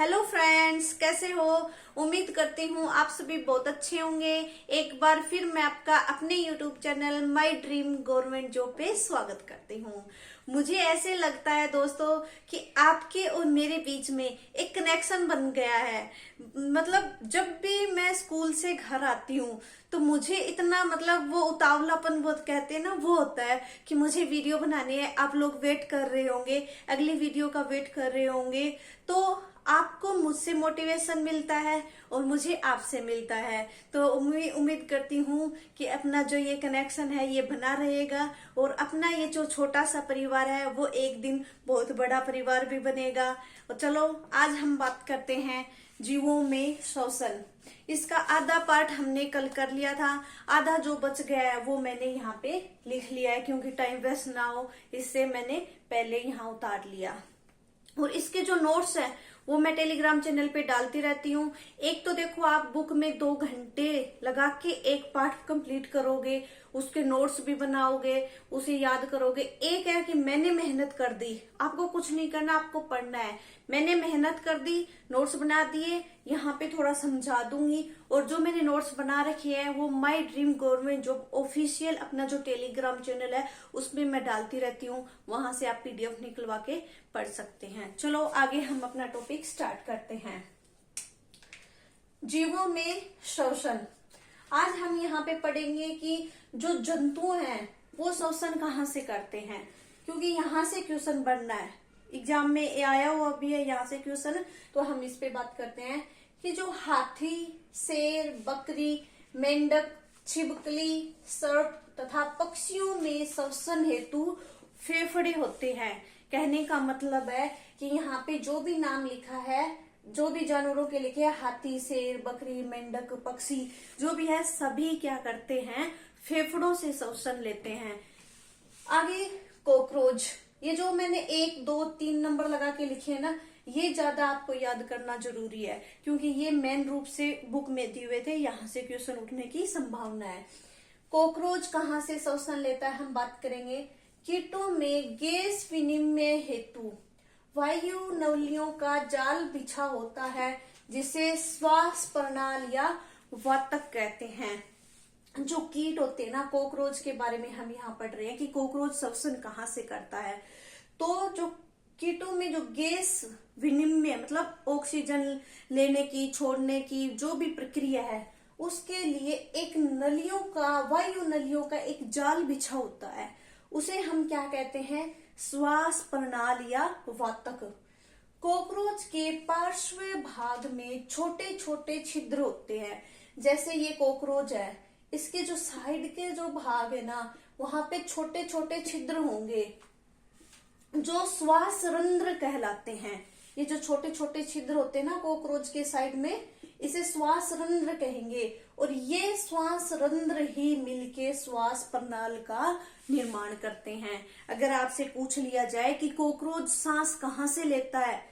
Hello friends, कैसे हो। उम्मीद करती हूँ आप सभी बहुत अच्छे होंगे। एक बार फिर मैं आपका अपने YouTube channel my dream government job पे स्वागत करती हूँ। मुझे ऐसे लगता है दोस्तों कि आपके और मेरे बीच में एक कनेक्शन बन गया है। मतलब जब भी मैं स्कूल से घर आती हूँ तो मुझे इतना वो उतावलापन बहुत कहते हैं ना, वो होता है कि मुझे वीडियो बनानी है। आप लोग वेट कर रहे होंगे, अगली वीडियो का वेट कर रहे होंगे, तो आपको मुझसे मोटिवेशन मिलता है और मुझे आपसे मिलता है। तो उम्मीद करती हूँ कि अपना जो ये कनेक्शन है ये बना रहेगा और अपना ये जो छोटा सा परिवार है वो एक दिन बहुत बड़ा परिवार भी बनेगा। और चलो आज हम बात करते हैं जीवों में शोषण। इसका आधा पार्ट हमने कल कर लिया था, आधा जो बच गया है वो मैंने यहाँ पे लिख लिया है क्योंकि टाइम वेस्ट ना हो, इससे मैंने पहले यहाँ उतार लिया। और इसके जो नोट्स है वो मैं टेलीग्राम चैनल पे डालती रहती हूँ। एक तो देखो, आप बुक में 2 घंटे लगा के एक पार्ट कंप्लीट करोगे, उसके नोट्स भी बनाओगे, उसे याद करोगे। एक है कि मैंने मेहनत कर दी, आपको कुछ नहीं करना, आपको पढ़ना है। मैंने मेहनत कर दी, नोट्स बना दिए, यहाँ पे थोड़ा समझा दूंगी। और जो मैंने नोट्स बना रखे हैं वो my dream government job official अपना जो टेलीग्राम चैनल है उसमें मैं डालती रहती हूँ, वहां से आप पीडीएफ निकलवा के पढ़ सकते हैं। चलो आगे हम अपना टॉपिक स्टार्ट करते हैं। जीवों में शोषण। आज हम यहाँ पे पढ़ेंगे कि जो जंतु हैं वो शोषण कहाँ से करते हैं, क्योंकि यहाँ से क्वेश्चन बनना है, एग्जाम में आया हुआ भी है यहाँ से क्वेश्चन। तो हम इस पे बात करते हैं कि जो हाथी, शेर, बकरी, मेंढक, छिपकली, सर्प तथा पक्षियों में श्वसन हेतु फेफड़े होते हैं। कहने का मतलब है कि यहाँ पे जो भी नाम लिखा है, जो भी जानवरों के लिखे हैं, हाथी, शेर, बकरी, मेंढक, पक्षी जो भी है, सभी क्या करते हैं, फेफड़ों से श्वसन लेते हैं। आगे कॉकरोच, ये जो मैंने 1, 2, 3 नंबर लगा के लिखे हैं ना, ये ज्यादा आपको याद करना जरूरी है क्योंकि ये मेन रूप से बुक में दिए हुए थे, यहाँ से क्वेश्चन उठने की संभावना है। कॉकरोच कहाँ से श्वसन लेता है, हम बात करेंगे। कीटों में गैस विनिमय हेतु वायु नलियों का जाल बिछा होता है जिसे श्वास प्रणाली या वातक कहते हैं। जो कीट होते हैं ना, कॉकरोच के बारे में हम यहाँ पढ़ रहे हैं कि कॉकरोच श्वसन कहाँ से करता है। तो जो कीटों में जो गैस विनिमय मतलब ऑक्सीजन लेने की, छोड़ने की जो भी प्रक्रिया है, उसके लिए एक नलियों का, वायु नलियों का एक जाल बिछा होता है, उसे हम क्या कहते हैं, श्वास प्रणाली या वातक। कॉकरोच के पार्श्व भाग में छोटे छोटे छिद्र होते हैं। जैसे ये कॉकरोच है, इसके जो साइड के जो भाग है ना, वहां पे छोटे छोटे छिद्र होंगे जो श्वास रंध्र कहलाते हैं। ये जो छोटे छोटे छिद्र होते हैं ना कॉकरोच के साइड में, इसे श्वास रंध्र कहेंगे। और ये श्वास रंध्र ही मिलके श्वास प्रणाली का निर्माण करते हैं। अगर आपसे पूछ लिया जाए कि कॉकरोच सांस कहाँ से लेता है,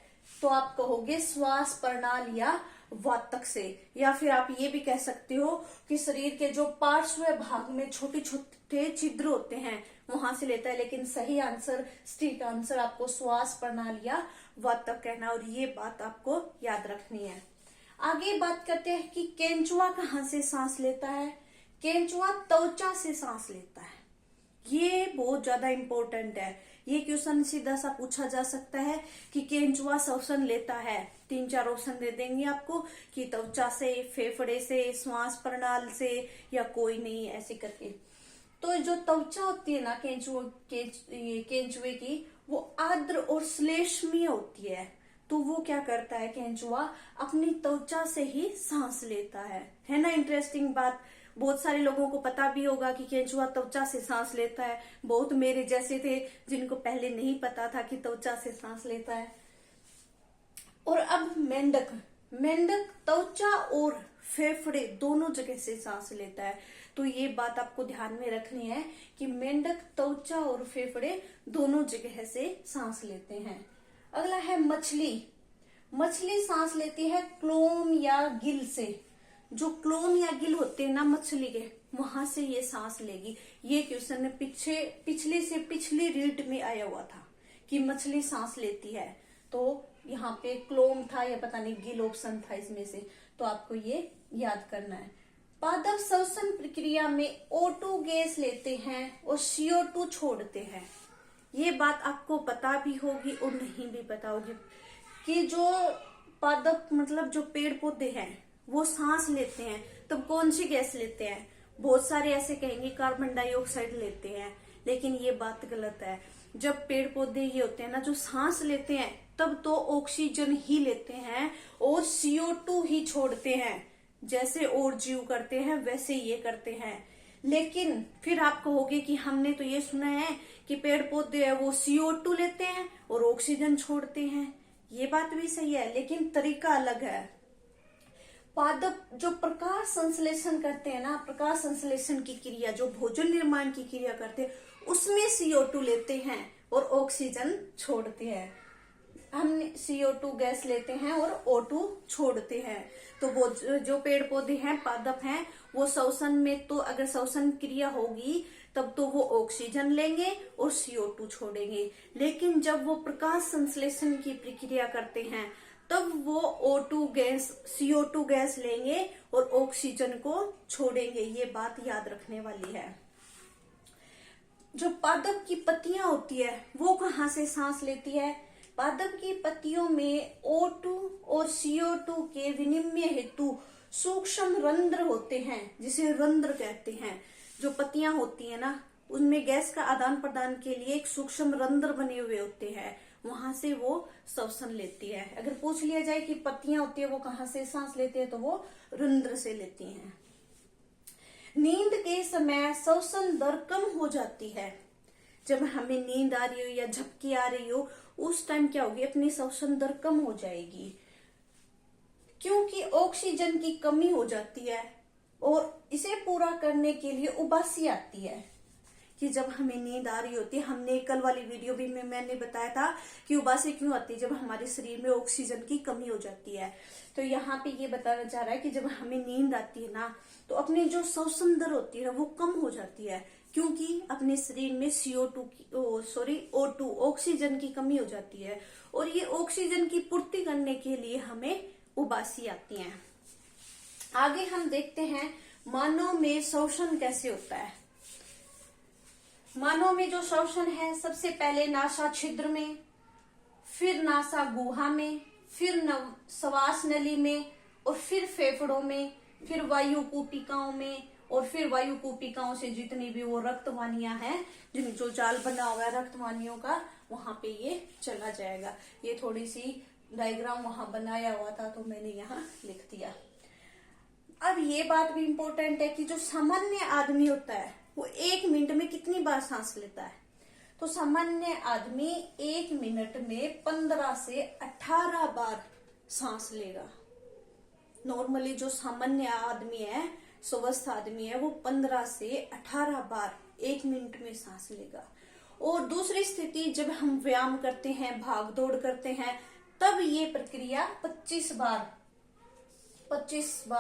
तो आप कहोगे श्वास प्रणाली या वातक से। या फिर आप ये भी कह सकते हो कि शरीर के जो पार्श्व भाग में छोटे छोटे छिद्र होते हैं वहां से लेता है। लेकिन सही आंसर, स्ट्रीट आंसर आपको श्वास प्रणाली या वातक कहना, और ये बात आपको याद रखनी है। आगे बात करते हैं कि केंचुआ कहाँ से सांस लेता है। केंचुआ त्वचा से सांस लेता है। ये बहुत ज्यादा इंपॉर्टेंट है। ये क्वेश्चन सीधा सा पूछा जा सकता है कि केंचुआ श्वसन लेता है, 3-4 ऑप्शन दे देंगे आपको कि त्वचा से, फेफड़े से, श्वास प्रणाली से या कोई नहीं, ऐसे करके। तो जो त्वचा होती है ना केंचुए की, वो आर्द्र और श्लेष्मीय होती है। तो वो क्या करता है, केंचुआ अपनी त्वचा से ही सांस लेता है ना। इंटरेस्टिंग बात, बहुत सारे लोगों को पता भी होगा कि केंचुआ त्वचा से सांस लेता है। बहुत मेरे जैसे थे जिनको पहले नहीं पता था कि त्वचा से सांस लेता है। और अब मेंढक, मेंढक त्वचा और फेफड़े दोनों जगह से सांस लेता है। तो ये बात आपको ध्यान में रखनी है कि मेंढक त्वचा और फेफड़े दोनों जगह से सांस लेते हैं। अगला है मछली। मछली सांस लेती है क्लोम या गिल से। जो क्लोम या गिल होते हैं ना मछली के, वहां से ये सांस लेगी। ये क्वेश्चन पिछली रीड में आया हुआ था कि मछली सांस लेती है। तो यहाँ पे क्लोम था या पता नहीं गिल ऑप्शन था इसमें से, तो आपको ये याद करना है। पादप श्वसन प्रक्रिया में O2 गैस लेते हैं और CO2 छोड़ते हैं। ये बात आपको पता भी होगी और नहीं भी पता होगी कि जो पादप मतलब जो पेड़ पौधे हैं वो सांस लेते हैं तब कौन सी गैस लेते हैं। बहुत सारे ऐसे कहेंगे कार्बन डाइऑक्साइड लेते हैं, लेकिन ये बात गलत है। जब पेड़ पौधे ये होते हैं ना जो सांस लेते हैं तब तो ऑक्सीजन ही लेते हैं और CO2 ही छोड़ते हैं। जैसे और जीव करते हैं वैसे ये करते हैं। लेकिन फिर आप कहोगे कि हमने तो ये सुना है कि पेड़ पौधे है वो CO2 लेते हैं और ऑक्सीजन छोड़ते हैं। ये बात भी सही है, लेकिन तरीका अलग है। पादप जो प्रकाश संश्लेषण करते हैं ना, प्रकाश संश्लेषण की क्रिया जो भोजन निर्माण की क्रिया करते हैं उसमें CO2 लेते हैं और ऑक्सीजन छोड़ते हैं। हम CO2 गैस लेते हैं और O2 छोड़ते हैं। तो वो जो पेड़ पौधे हैं पादप हैं वो श्वसन में, तो अगर श्वसन क्रिया होगी तब तो वो ऑक्सीजन लेंगे और CO2 छोड़ेंगे। लेकिन जब वो प्रकाश संश्लेषण की प्रक्रिया करते हैं तब वो O2 गैस CO2 गैस लेंगे और ऑक्सीजन को छोड़ेंगे। ये बात याद रखने वाली है। जो पादप की पत्तियां होती है वो कहाँ से सांस लेती है? पादप की पत्तियों में O2 और CO2 के विनिमय हेतु सूक्ष्म रंध्र होते हैं, जिसे रंध्र कहते हैं। जो पत्तियां होती है ना उनमें गैस का आदान प्रदान के लिए एक सूक्ष्म रंध्र बने हुए होते हैं, वहां से वो श्वसन लेती है। अगर पूछ लिया जाए कि पत्तियां होती है वो कहाँ से सांस लेती है तो वो रंध्र से लेती हैं। नींद के समय श्वसन दर कम हो जाती है। जब हमें नींद आ रही हो या झपकी आ रही हो उस टाइम क्या होगी, अपनी श्वसन दर कम हो जाएगी क्योंकि ऑक्सीजन की कमी हो जाती है। और इसे पूरा करने के लिए उबासी आती है कि जब हमें नींद आ रही होती है, हमने कल वाली वीडियो भी में मैंने बताया था कि उबासी क्यों आती है, जब हमारे शरीर में ऑक्सीजन की कमी हो जाती है। तो यहाँ पे ये बताना चाह रहा है कि जब हमें नींद आती है ना तो अपनी जो श्वसन दर होती है वो कम हो जाती है क्योंकि अपने शरीर में O2 ऑक्सीजन की कमी हो जाती है और ये ऑक्सीजन की पूर्ति करने के लिए हमें उबासी आती है। आगे हम देखते हैं मानव में श्वसन कैसे होता है। मानव में जो श्वसन है सबसे पहले नासा छिद्र में, फिर नासा गुहा में, फिर श्वास नली में और फिर फेफड़ों में, फिर वायु कूपिकाओं में और फिर वायु कूपिकाओं से जितनी भी वो रक्तवाहिनियां हैं, जिन जो जाल बना हुआ है रक्तवाहिनियों का, वहां पे ये चला जाएगा। ये थोड़ी सी डायग्राम वहां बनाया हुआ था तो मैंने यहाँ लिख दिया। अब ये बात भी इम्पोर्टेंट है कि जो सामान्य आदमी होता है वो 1 मिनट में कितनी बार सांस लेता है। तो सामान्य आदमी 1 मिनट में 15 से 18 बार सांस लेगा। नॉर्मली जो सामान्य आदमी है, स्वस्थ आदमी है, वो 15 से 18 बार 1 मिनट में सांस लेगा। और दूसरी स्थिति जब हम व्यायाम करते हैं, भाग दौड़ करते हैं, तब ये प्रक्रिया 25 बार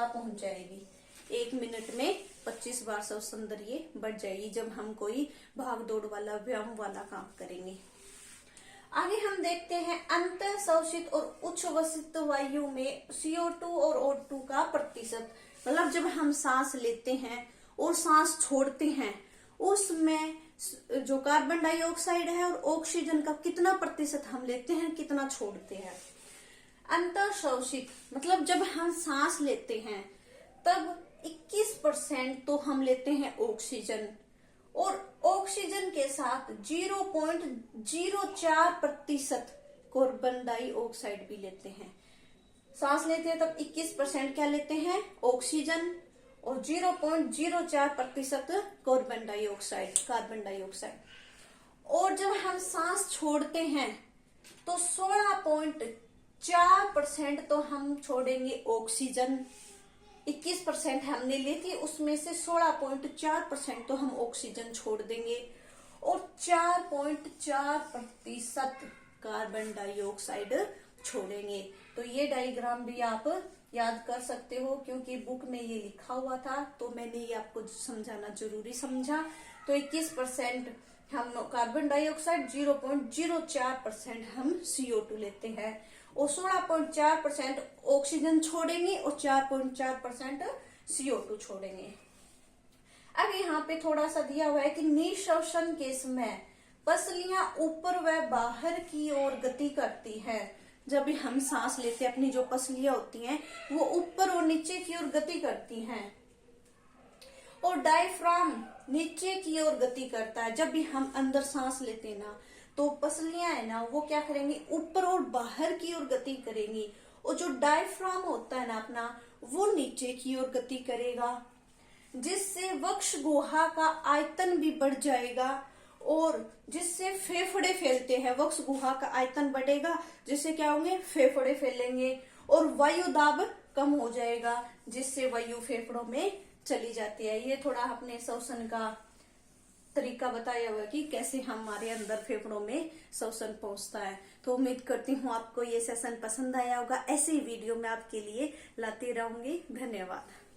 पहुंच जाएगी। 1 मिनट में 25 बार श्वसन दर ये बढ़ जाएगी जब हम कोई भाग दौड़ वाला व्यायाम वाला काम करेंगे। आगे हम देखते हैं अंत श्वसित और उच्छ्वसित वायु में CO2 और O2 का प्रतिशत। मतलब जब हम सांस लेते हैं और सांस छोड़ते हैं उसमें जो कार्बन डाइऑक्साइड है और ऑक्सीजन का कितना प्रतिशत हम लेते हैं, कितना छोड़ते हैं। अंतःश्वसित मतलब जब हम सांस लेते हैं तब 21% तो हम लेते हैं ऑक्सीजन और ऑक्सीजन के साथ 0.04% कार्बन डाइऑक्साइड भी लेते हैं। सांस लेते हैं तब 21% क्या लेते हैं, ऑक्सीजन, और 0.04% कार्बन डाइऑक्साइड। और जब हम सांस छोड़ते हैं तो 16.4% तो हम छोड़ेंगे ऑक्सीजन। 21% हमने ली थी, उसमें से 16.4% तो हम ऑक्सीजन छोड़ देंगे और 4.4% कार्बन डाइऑक्साइड छोड़ेंगे। तो ये डायग्राम भी आप याद कर सकते हो क्योंकि बुक में ये लिखा हुआ था तो मैंने ये आपको समझाना जरूरी समझा। तो 21% हम कार्बन डाइऑक्साइड, 0.04% हम CO2 लेते हैं और 16.4% ऑक्सीजन छोड़ेंगे और 4.4% CO2 छोड़ेंगे। अब यहाँ पे थोड़ा सा दिया हुआ है कि निःश्वसन के समय पसलियां ऊपर व बाहर की ओर गति करती है। जब भी हम सांस लेते हैं, अपनी जो पसलियां होती हैं वो ऊपर और नीचे की ओर गति करती हैं। और डायफ्राम नीचे की ओर गति करता है। जब भी हम अंदर सांस लेते हैं ना, तो पसलियां है ना वो क्या करेंगी, ऊपर और बाहर की ओर गति करेंगी। और जो डायफ्राम होता है ना अपना, वो नीचे की ओर गति करेगा, जिससे वक्ष गुहा का आयतन भी बढ़ जाएगा और जिससे फेफड़े फैलते हैं। वक्ष गुहा का आयतन बढ़ेगा, जिससे क्या होंगे, फेफड़े फैलेंगे और वायु दाब कम हो जाएगा, जिससे वायु फेफड़ों में चली जाती है। ये थोड़ा अपने श्वसन का तरीका बताया हुआ कि कैसे हमारे अंदर फेफड़ों में श्वसन पहुंचता है। तो उम्मीद करती हूँ आपको ये सेशन पसंद आया होगा। ऐसे ही वीडियो मैं आपके लिए लाती रहूंगी। धन्यवाद।